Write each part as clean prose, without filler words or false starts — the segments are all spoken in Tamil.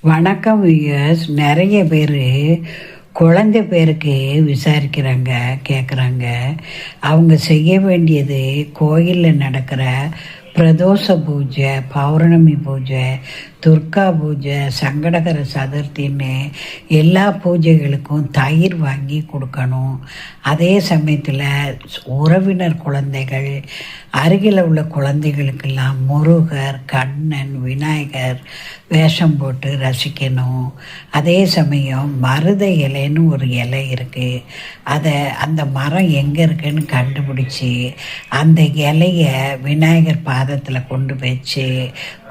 வணக்கம் வியூயர்ஸ். நிறைய பேர் குழந்தை பேருக்கு விசாரிக்கிறாங்க, கேட்குறாங்க. அவங்க செய்ய வேண்டியது கோயிலில் நடக்கிற பிரதோஷ பூஜை, பௌர்ணமி பூஜை, துர்கா பூஜை, சங்கடகர சதுர்த்தின்னு எல்லா பூஜைகளுக்கும் தயிர் வாங்கி கொடுக்கணும். அதே சமயத்தில் உறவினர் குழந்தைகள், அருகில் உள்ள குழந்தைகளுக்கெல்லாம் முருகர், கண்ணன், விநாயகர் வேஷம் போட்டு ரசிக்கணும். அதே சமயம் மருத இலைன்னு ஒரு இலை இருக்குது. அந்த மரம் எங்கே இருக்குன்னு கண்டுபிடிச்சி அந்த இலையை விநாயகர் பாதத்தில் கொண்டு வச்சு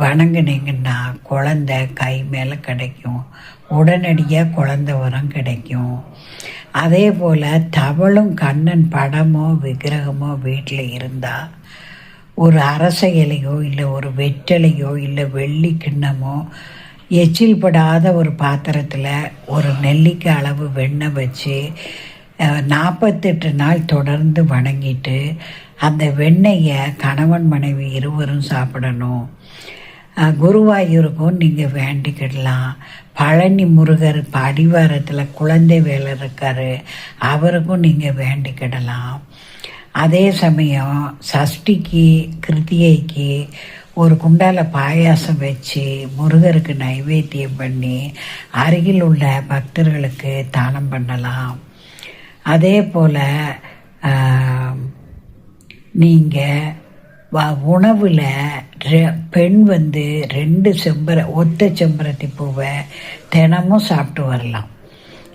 வணங்குனீங்கன்னா குழந்தை கை மேலே கிடைக்கும். உடனடியாக குழந்தை வரம் கிடைக்கும். அதே போல் தவளும் கண்ணன் படமோ விக்கிரகமோ வீட்டில் இருந்தால் ஒரு அரச இலையோ இல்லை ஒரு வெற்றலையோ இல்லை வெள்ளி கிண்ணமோ எச்சில் படாத ஒரு பாத்திரத்தில் ஒரு நெல்லிக்காய் அளவு வெண்ணெய் வச்சு 48 நாள் தொடர்ந்து வணங்கிட்டு அந்த வெண்ணெயை கணவன் மனைவி இருவரும் சாப்பிடணும். குருவாயூருக்கும் நீங்கள் வேண்டிக்கிடலாம். பழனி முருகர் அடிவாரத்தில் குழந்தை வேலை இருக்கார், அவருக்கும் நீங்கள் வேண்டிக்கிடலாம். அதே சமயம் சஷ்டிக்கு கிருத்திகைக்கு ஒரு குண்டால பாயாசம் வச்சு முருகருக்கு நைவேத்தியம் பண்ணி அருகில் உள்ள பக்தர்களுக்கு தானம் பண்ணலாம். அதே போல் நீங்கள் உணவில் பெண் 2 ஒத்த செம்பருத்தி பூவை தினமும் சாப்பிட்டு வரலாம்.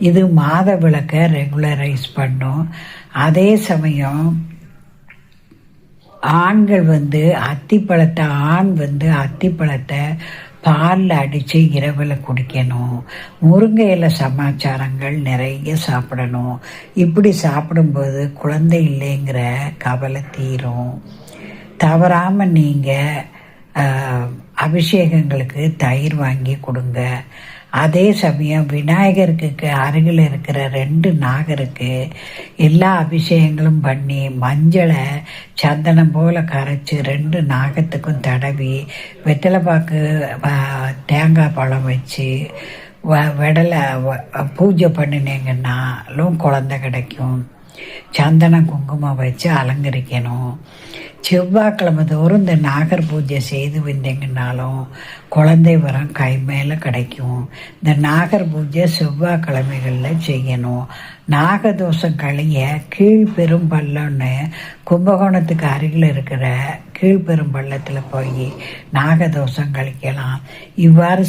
இது மாத விளக்கை ரெகுலரைஸ் பண்ணும். அதே சமயம் ஆண்கள் அத்திப்பழத்தை பாலில் அடித்து இரவில் குடிக்கணும். முருங்கை இலை சமாச்சாரங்கள் நிறைய சாப்பிடணும். இப்படி சாப்பிடும்போது குழந்தை இல்லைங்கிற கவலை தீரும். தவறாமல் நீங்கள் அபிஷேகங்களுக்கு தயிர் வாங்கி கொடுங்க. அதே சமயம் விநாயகருக்கு அருகில் இருக்கிற 2 நாகருக்கு எல்லா அபிஷேகங்களும் பண்ணி மஞ்சளை சந்தனம் போல் கரைச்சி 2 நாகத்துக்கும் தடவி வெத்தலைப்பாக்கு தேங்காய் பழம் வச்சு பூஜை பண்ணினீங்கன்னாலும் குழந்தை கிடைக்கும். சந்தனம் குங்குமம் வச்சு அலங்கரிக்கணும். செவ்வாய்க்கிழமை தோறும் இந்த நாகர் பூஜை செய்து வந்தீங்கன்னாலும் குழந்தை வரம் கை மேலே கிடைக்கும். இந்த நாகர் பூஜை செவ்வாய்க்கிழமைகளில் செய்யணும். நாகதோஷம் கழிய கீழ்பெரும்பள்ளம்னு கும்பகோணத்துக்கு அருகில் இருக்கிற கீழ்பெரும்பள்ளத்தில் போய் நாகதோஷம் கழிக்கலாம். இவ்வாறு